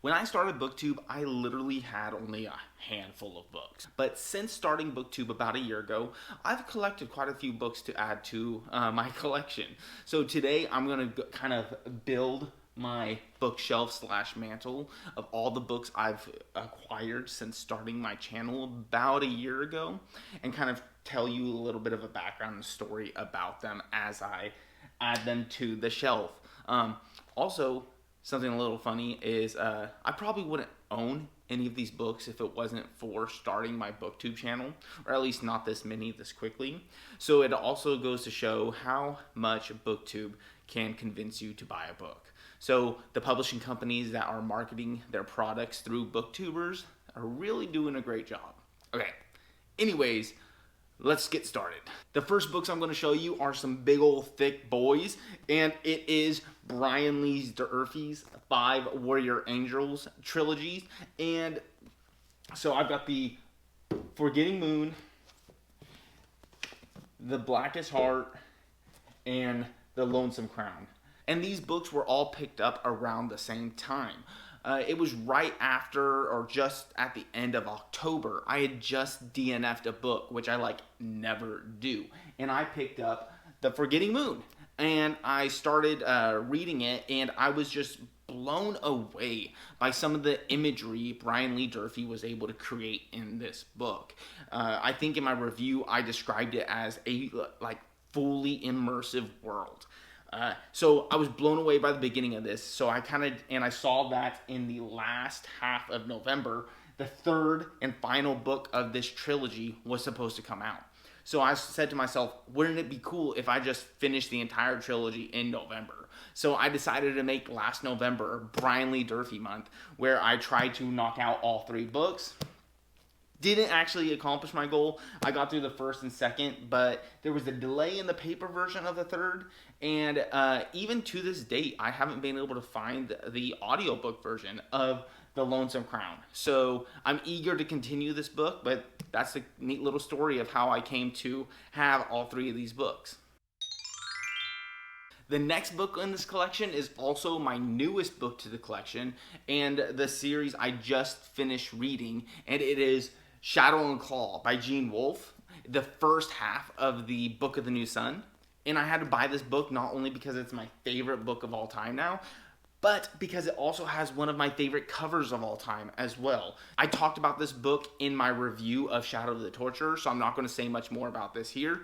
When I started BookTube, I literally had only a handful of books. But since starting BookTube about a year ago, I've collected quite a few books to add to my collection. So today I'm going to kind of build my bookshelf slash mantle of all the books I've acquired since starting my channel about a year ago, and kind of tell you a little bit of a background and story about them as I add them to the shelf. Also, something a little funny is I probably wouldn't own any of these books if it wasn't for starting my BookTube channel, or at least not this many this quickly. So it also goes to show how much BookTube can convince you to buy a book. So the publishing companies that are marketing their products through booktubers are really doing a great job. Okay, anyways, let's get started. The first books I'm going to show you are some big old thick boys, and it is Brian Lee Durfee's 5 Warrior Angels trilogies. And so I've got the Forgetting Moon, The Blackest Heart, and The Lonesome Crown. And these books were all picked up around the same time. It was right after or just at the end of October. I had just DNF'd a book, which I never do. And I picked up The Forgetting Moon. And I started reading it, and I was just blown away by some of the imagery Brian Lee Durfee was able to create in this book. I think in my review, I described it as a fully immersive world. So I was blown away by the beginning of this. So I saw that in the last half of November, the third and final book of this trilogy was supposed to come out. So I said to myself, wouldn't it be cool if I just finished the entire trilogy in November? So I decided to make last November Brian Lee Durfee month, where I tried to knock out all 3 books. Didn't actually accomplish my goal. I got through the first and second, but there was a delay in the paper version of the third, and even to this date, I haven't been able to find the audiobook version of The Lonesome Crown. So I'm eager to continue this book, but that's a neat little story of how I came to have all 3 of these books. The next book in this collection is also my newest book to the collection, and the series I just finished reading, and it is Shadow and Claw by Gene Wolfe, the first half of the Book of the New Sun. And I had to buy this book not only because it's my favorite book of all time now, but because it also has one of my favorite covers of all time as well. I talked about this book in my review of Shadow of the Torturer, so I'm not going to say much more about this here.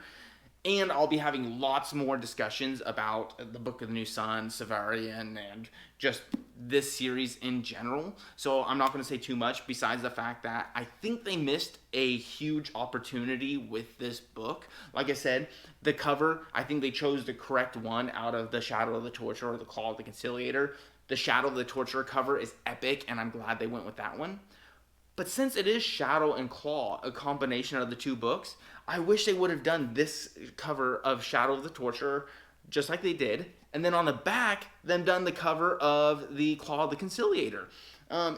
And I'll be having lots more discussions about the Book of the New Sun, Severian, and just this series in general. So I'm not going to say too much besides the fact that I think they missed a huge opportunity with this book. Like I said, the cover, I think they chose the correct one out of the Shadow of the Torturer or the Claw of the Conciliator. The Shadow of the Torturer cover is epic, and I'm glad they went with that one. But since it is Shadow and Claw, a combination of the 2 books, I wish they would have done this cover of Shadow of the Torturer just like they did, and then on the back, them done the cover of the Claw of the Conciliator.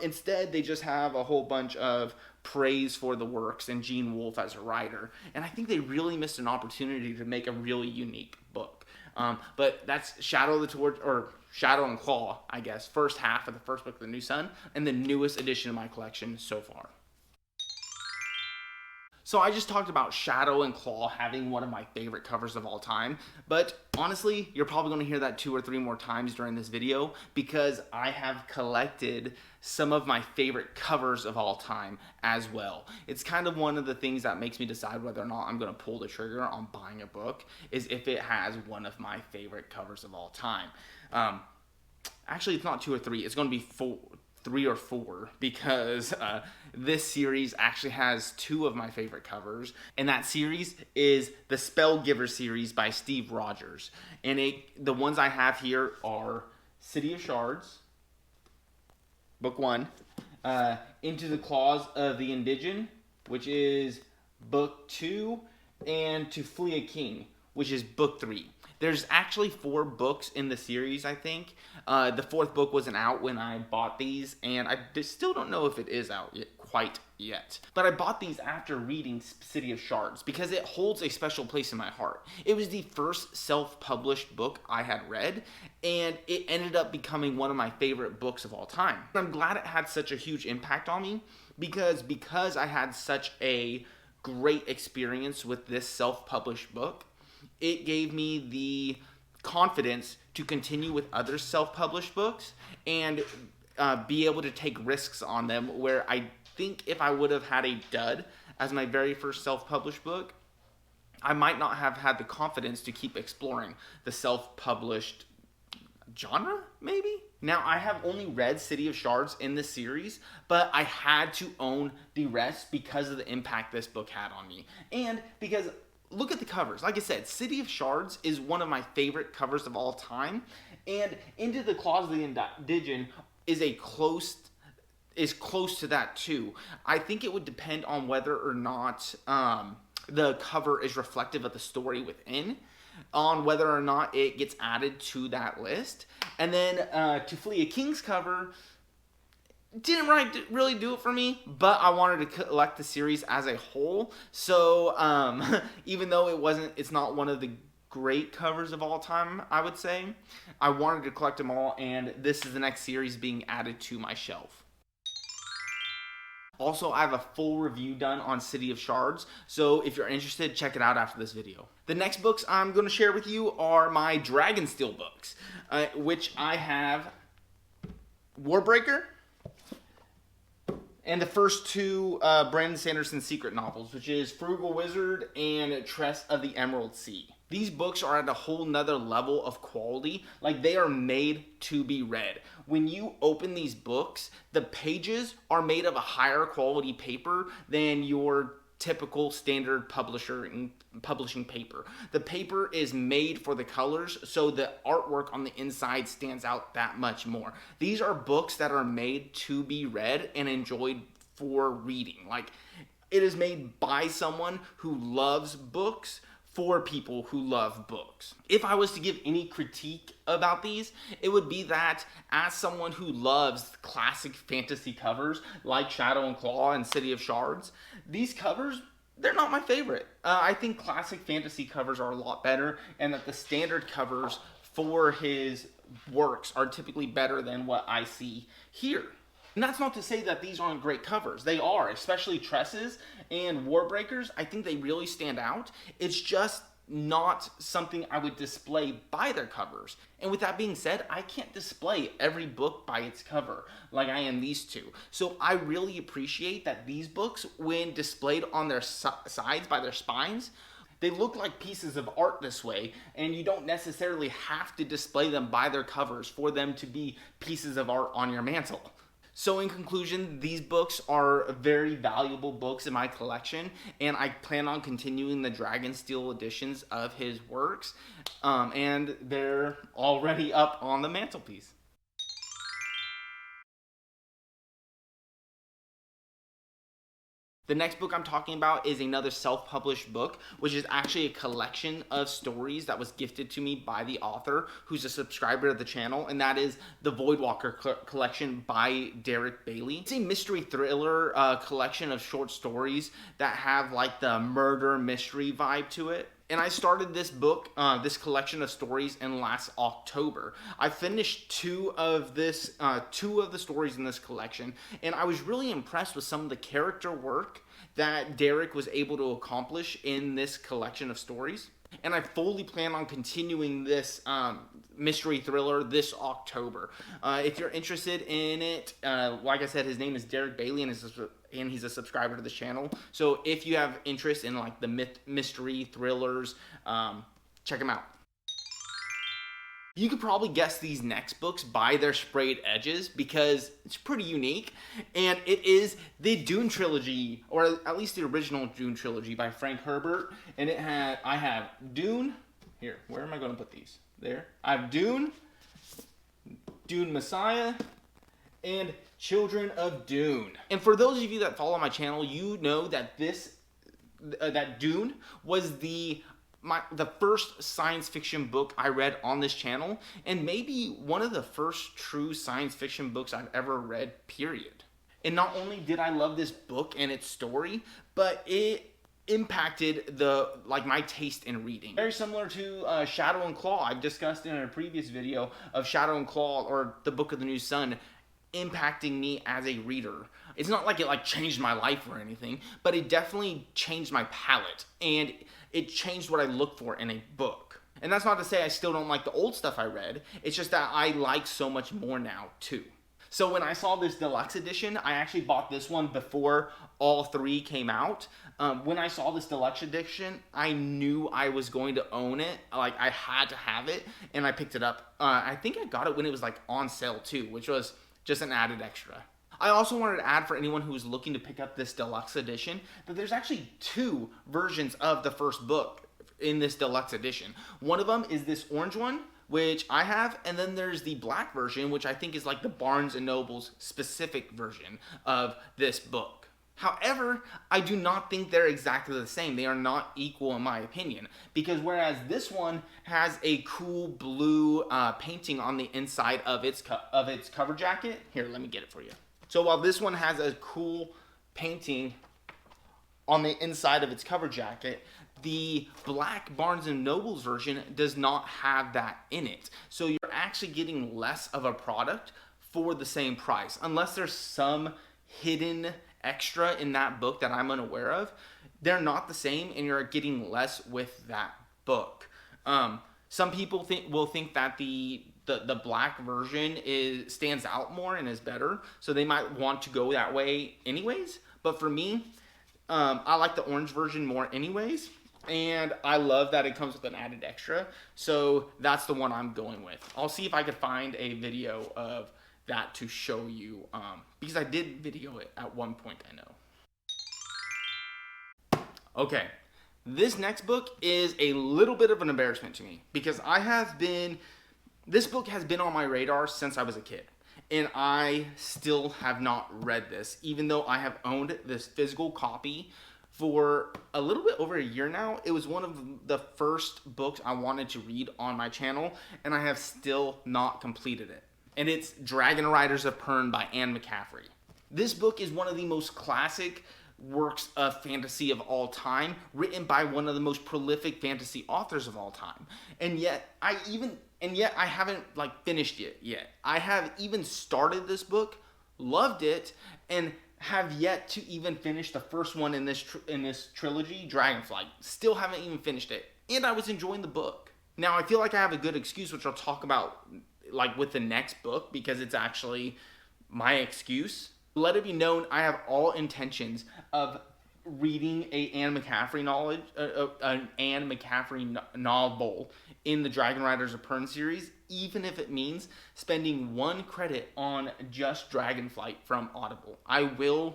Instead, they just have a whole bunch of praise for the works and Gene Wolfe as a writer, and I think they really missed an opportunity to make a really unique book. But that's Shadow of the Torturer, or Shadow and Claw, I guess, first half of the first book of the New Sun, and the newest addition of my collection so far. So I just talked about Shadow and Claw having one of my favorite covers of all time, but honestly, you're probably going to hear that 2 or 3 more times during this video because I have collected some of my favorite covers of all time as well. It's kind of one of the things that makes me decide whether or not I'm going to pull the trigger on buying a book, is if it has one of my favorite covers of all time. Actually, it's not 2 or 3, it's going to be 3 or 4, because this series actually has 2 of my favorite covers, and that series is the Spellgiver series by Steve Rogers. And the ones I have here are City of Shards, book 1, Into the Claws of the Indigene, which is book 2, and To Flee a King, which is book 3. There's actually 4 books in the series, I think. The 4th book wasn't out when I bought these, and I still don't know if it is out quite yet. But I bought these after reading City of Shards because it holds a special place in my heart. It was the first self-published book I had read, and it ended up becoming one of my favorite books of all time. I'm glad it had such a huge impact on me because I had such a great experience with this self-published book. It gave me the confidence to continue with other self-published books and be able to take risks on them, where I think if I would have had a dud as my very first self-published book, I might not have had the confidence to keep exploring the self-published genre, maybe? Now, I have only read City of Shards in this series, but I had to own the rest because of the impact this book had on me. And because, look at the covers. Like I said, City of Shards is one of my favorite covers of all time, and Into the Claws of the Indigen is close to that too. I think it would depend on whether or not the cover is reflective of the story within, on whether or not it gets added to that list. And then To Flee a King's cover didn't really do it for me, but I wanted to collect the series as a whole. So even though it's not one of the great covers of all time, I would say, I wanted to collect them all, and this is the next series being added to my shelf. Also, I have a full review done on City of Shards, so if you're interested, check it out after this video. The next books I'm going to share with you are my Dragonsteel books, which I have Warbreaker and the first 2 Brandon Sanderson secret novels, which is Frugal Wizard and Tress of the Emerald Sea. These books are at a whole nother level of quality. Like, they are made to be read. When you open these books, the pages are made of a higher quality paper than your typical standard publishing paper. The paper is made for the colors, so the artwork on the inside stands out that much more. These are books that are made to be read and enjoyed for reading. Like, it is made by someone who loves books, for people who love books. If I was to give any critique about these, it would be that as someone who loves classic fantasy covers like Shadow and Claw and City of Shards, these covers, they're not my favorite. I think classic fantasy covers are a lot better, and that the standard covers for his works are typically better than what I see here. And that's not to say that these aren't great covers. They are, especially Tresses and Warbreakers. I think they really stand out. It's just not something I would display by their covers. And with that being said, I can't display every book by its cover like I am these two. So I really appreciate that these books, when displayed on their sides by their spines, they look like pieces of art this way, and you don't necessarily have to display them by their covers for them to be pieces of art on your mantle. So in conclusion, these books are very valuable books in my collection, and I plan on continuing the Dragonsteel editions of his works, and they're already up on the mantelpiece. The next book I'm talking about is another self-published book, which is actually a collection of stories that was gifted to me by the author, who's a subscriber of the channel, and that is the Voidwalker collection by Derek Bailey. It's a mystery thriller collection of short stories that have like the murder mystery vibe to it. And I started this book, this collection of stories, in last October. I finished two of the stories in this collection, and I was really impressed with some of the character work that Derek was able to accomplish in this collection of stories. And I fully plan on continuing this mystery thriller this October. If you're interested in it, like I said, his name is Derek Bailey, and he's a subscriber to this channel. So if you have interest in like the mystery thrillers, check him out. You could probably guess these next books by their sprayed edges because it's pretty unique, and it is the Dune trilogy, or at least the original Dune trilogy by Frank Herbert. And I have Dune. Here, where am I going to put these? There. I have Dune, Dune Messiah, and Children of Dune. And for those of you that follow my channel, you know that that Dune was the the first science fiction book I read on this channel, and maybe one of the first true science fiction books I've ever read, period. And not only did I love this book and its story, but it impacted my taste in reading. Very similar to Shadow and Claw. I've discussed in a previous video of Shadow and Claw, or the Book of the New Sun, impacting me as a reader. It's not like it changed my life or anything, but it definitely changed my palette, and it changed what I look for in a book. And that's not to say I still don't like the old stuff I read. It's just that I like so much more now too. So when I saw this deluxe edition, I actually bought this one before all three came out. When I saw this deluxe edition, I knew I was going to own it. I had to have it, and I picked it up. I think I got it when it was on sale too, which was just an added extra. I also wanted to add, for anyone who is looking to pick up this deluxe edition, that there's actually two versions of the first book in this deluxe edition. One of them is this orange one, which I have, and then there's the black version, which I think is the Barnes & Noble's specific version of this book. However, I do not think they're exactly the same. They are not equal in my opinion, because whereas this one has a cool blue painting on the inside of its cover jacket. Here, let me get it for you. So while this one has a cool painting on the inside of its cover jacket, the black Barnes & Noble's version does not have that in it. So you're actually getting less of a product for the same price, unless there's some hidden extra in that book that I'm unaware of. They're not the same, and you're getting less with that book. Some people will think that the black version stands out more and is better, so they might want to go that way anyways. But for me, I like the orange version more anyways, and I love that it comes with an added extra, so that's the one I'm going with. I'll see if I could find a video of that to show you, because I did video it at one point, I know. Okay, this next book is a little bit of an embarrassment to me, because this book has been on my radar since I was a kid, and I still have not read this, even though I have owned this physical copy for a little bit over a year now. It was one of the first books I wanted to read on my channel, and I have still not completed it. And it's Dragon Riders of Pern by Anne McCaffrey. This book is one of the most classic works of fantasy of all time, written by one of the most prolific fantasy authors of all time. And yet I haven't finished it yet. I have even started this book, loved it, and have yet to even finish the first one in this trilogy, Dragonflight. Still haven't even finished it, and I was enjoying the book. Now I feel like I have a good excuse, which I'll talk about with the next book, because it's actually my excuse. Let it be known, I have all intentions of reading an Anne McCaffrey novel in the Dragon Riders of Pern series, even if it means spending 1 credit on just Dragonflight from Audible. I will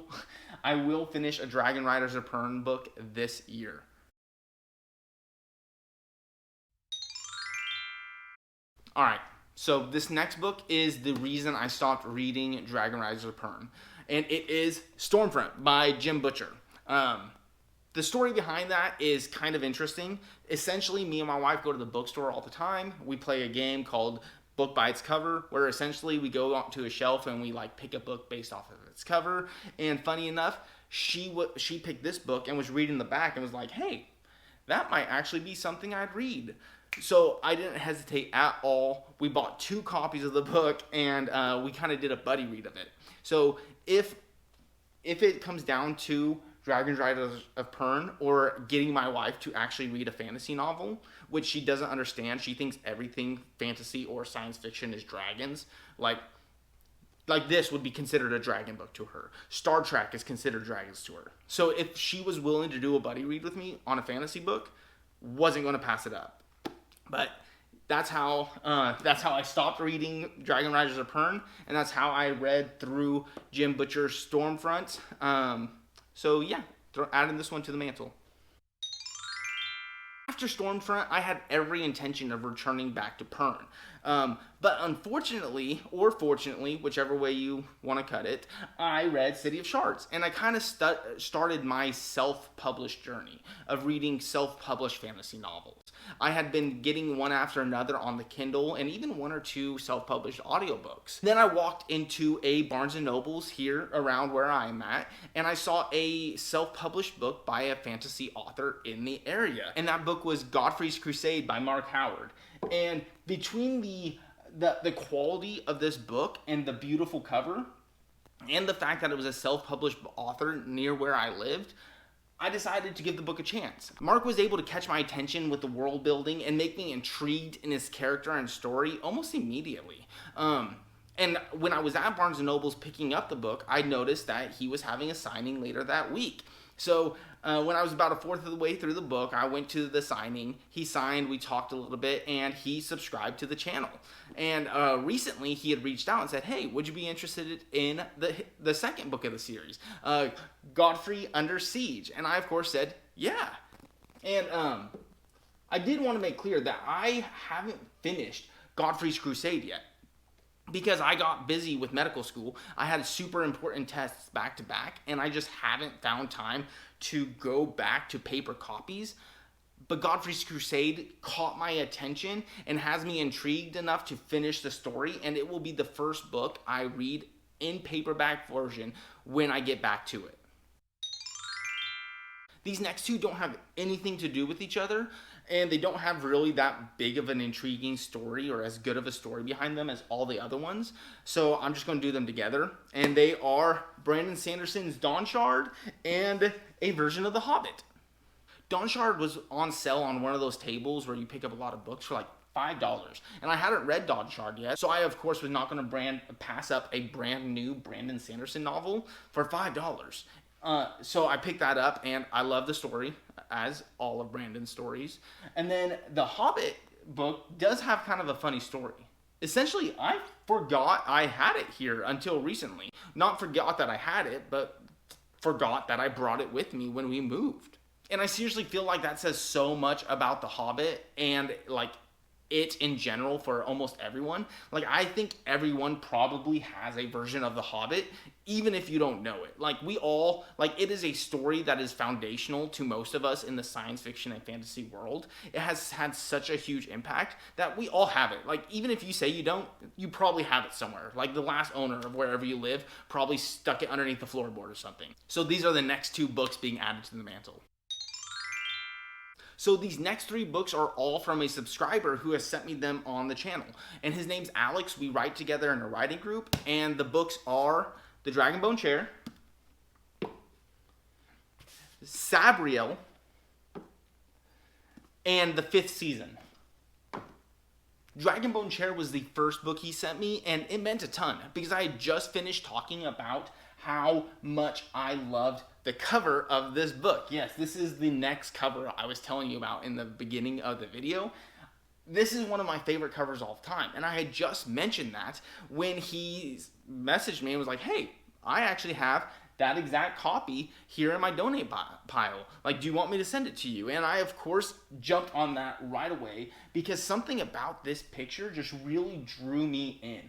finish a Dragon Riders of Pern book this year. All right. So this next book is the reason I stopped reading Dragon Riders of Pern, and it is Stormfront by Jim Butcher. The story behind that is kind of interesting. Essentially, me and my wife go to the bookstore all the time. We play a game called Book by Its Cover, where essentially we go onto a shelf and we pick a book based off of its cover. And funny enough, she picked this book and was reading the back and was like, hey, that might actually be something I'd read. So I didn't hesitate at all. We bought 2 copies of the book, and we kind of did a buddy read of it. So if it comes down to Dragon Riders of Pern or getting my wife to actually read a fantasy novel, which she doesn't understand, she thinks everything fantasy or science fiction is dragons. Like this would be considered a dragon book to her. Star Trek is considered dragons to her. So if she was willing to do a buddy read with me on a fantasy book, wasn't going to pass it up. But that's how I stopped reading Dragon Riders of Pern, and that's how I read through Jim Butcher's Stormfront. So yeah, adding this one to the mantle. after Stormfront, I had every intention of returning back to Pern. But unfortunately, or fortunately, whichever way you want to cut it, I read City of Shards. And I kind of started my self-published journey of reading self-published fantasy novels. I had been getting one after another on the Kindle and even one or two self-published audiobooks. Then I walked into a Barnes & Noble's here around where I'm at, and I saw a self-published book by a fantasy author in the area. And that book was Godfrey's Crusade by Mark Howard. And between the quality of this book and the beautiful cover, and the fact that it was a self-published author near where I lived, I decided to give the book a chance. Mark was able to catch my attention with the world building and make me intrigued in his character and story almost immediately. And when I was at Barnes & Noble's picking up the book, I noticed that he was having a signing later that week. So when I was about a fourth of the way through the book, I went to the signing. He signed, we talked a little bit, and he subscribed to the channel. And recently, he had reached out and said, hey, would you be interested in the second book of the series, Godfrey Under Siege? And I, of course, said, yeah. And I did want to make clear that I haven't finished Godfrey's Crusade yet, because I got busy with medical school. I had super important tests back to back, and I just haven't found time to go back to paper copies. But Godfrey's Crusade caught my attention and has me intrigued enough to finish the story, and it will be the first book I read in paperback version when I get back to it. These next two don't have anything to do with each other, and they don't have really that big of an intriguing story or as good of a story behind them as all the other ones. So I'm just going to do them together. And they are Brandon Sanderson's Dawnshard and a version of The Hobbit. Dawnshard was on sale on one of those tables where you pick up a lot of books for like $5. And I hadn't read Dawnshard yet, so I, of course, was not going to pass up a brand new Brandon Sanderson novel for $5. So I picked that up, and I love the story, as all of Brandon's stories. And then the Hobbit book does have kind of a funny story. Essentially, I forgot I had it here until recently. Not forgot that I had it, but forgot that I brought it with me when we moved. And I seriously feel like that says so much about the Hobbit and, like, it in general for almost everyone. Like, I think everyone probably has a version of The Hobbit, even if you don't know it. Like, we all, like, it is a story that is foundational to most of us in the science fiction and fantasy world. It has had such a huge impact that we all have it. Like, even if you say you don't, you probably have it somewhere. Like, the last owner of wherever you live probably stuck it underneath the floorboard or something. So these are the next two books being added to the mantle. So these next three books are all from a subscriber who has sent me them on the channel. And his name's Alex. We write together in a writing group. And the books are The Dragonbone Chair, Sabriel, and The Fifth Season. Dragonbone Chair was the first book he sent me, and it meant a ton because I had just finished talking about how much I loved the cover of this book. Yes, this is the next cover I was telling you about in the beginning of the video. This is one of my favorite covers of all time, and I had just mentioned that when he messaged me and was like, hey, I actually have that exact copy here in my donate pile. Like, do you want me to send it to you? And I, of course, jumped on that right away because something about this picture just really drew me in.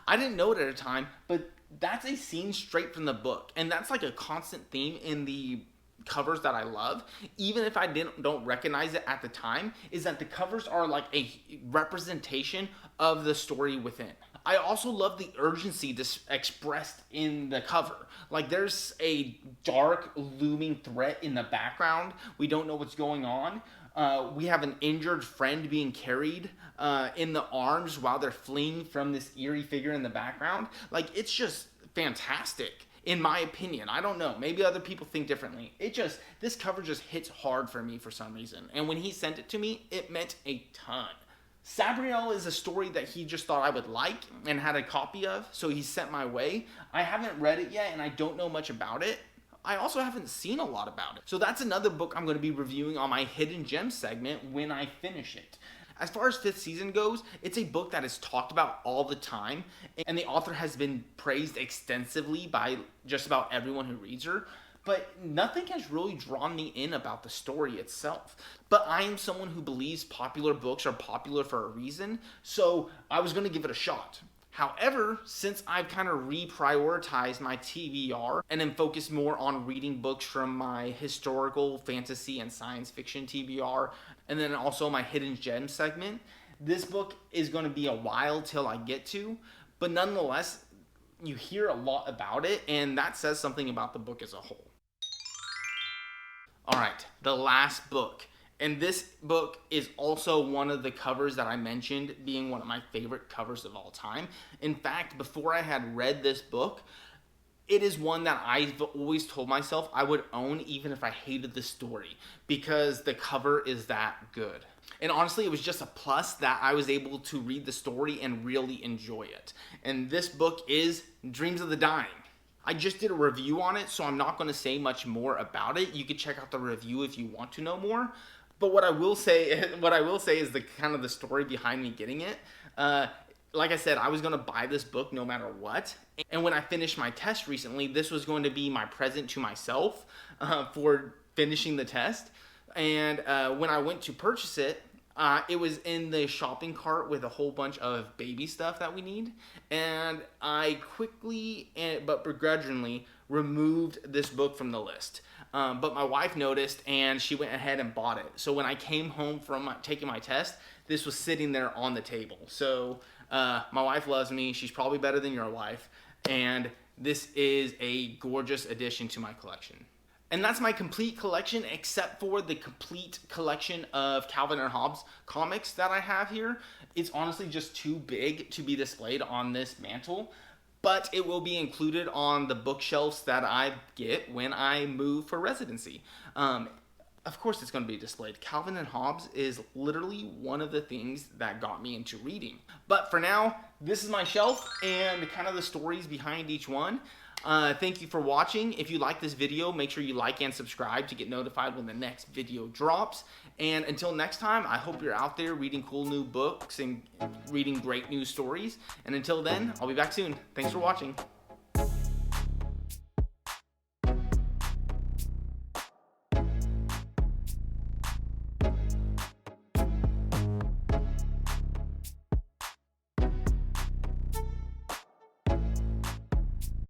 I didn't know it at a time, but that's a scene straight from the book. And that's like a constant theme in the covers that I love, even if I don't recognize it at the time, is that the covers are like a representation of the story within. I also love the urgency expressed in the cover. Like, there's a dark, looming threat in the background. We don't know what's going on. We have an injured friend being carried in the arms while they're fleeing from this eerie figure in the background. Like, it's just fantastic, in my opinion. I don't know. Maybe other people think differently. This cover just hits hard for me for some reason. And when he sent it to me, it meant a ton. Sabriel is a story that he just thought I would like and had a copy of, so he sent my way. I haven't read it yet, and I don't know much about it. I also haven't seen a lot about it. So that's another book I'm going to be reviewing on my Hidden Gems segment when I finish it. As far as Fifth Season goes, it's a book that is talked about all the time, and the author has been praised extensively by just about everyone who reads her. but nothing has really drawn me in about the story itself. But I am someone who believes popular books are popular for a reason, so I was going to give it a shot. However, since I've kind of reprioritized my TBR and then focused more on reading books from my historical, fantasy, and science fiction TBR, and then also my hidden gem segment, this book is going to be a while till I get to, but nonetheless, you hear a lot about it, and that says something about the book as a whole. All right, the last book. And this book is also one of the covers that I mentioned being one of my favorite covers of all time. In fact, before I had read this book, it is one that I've always told myself I would own even if I hated the story, because the cover is that good. And honestly, it was just a plus that I was able to read the story and really enjoy it. And this book is Dreams of the Dying. I just did a review on it, so I'm not going to say much more about it. You can check out the review if you want to know more. But what I will say is the kind of the story behind me getting it. Like I said, I was going to buy this book no matter what. And when I finished my test recently, this was going to be my present to myself for finishing the test. And when I went to purchase it, it was in the shopping cart with a whole bunch of baby stuff that we need. And I quickly, but begrudgingly, removed this book from the list. But my wife noticed, and she went ahead and bought it. So when I came home from taking my test, this was sitting there on the table. So my wife loves me. She's probably better than your wife. And this is a gorgeous addition to my collection. And that's my complete collection, except for the complete collection of Calvin and Hobbes comics that I have here. It's honestly just too big to be displayed on this mantle, but it will be included on the bookshelves that I get when I move for residency. Of course it's going to be displayed. Calvin and Hobbes is literally one of the things that got me into reading. But for now, this is my shelf and kind of the stories behind each one. Thank you for watching. If you like this video, make sure you like and subscribe to get notified when the next video drops. And until next time, I hope you're out there reading cool new books and reading great new stories. And until then, I'll be back soon. Thanks for watching.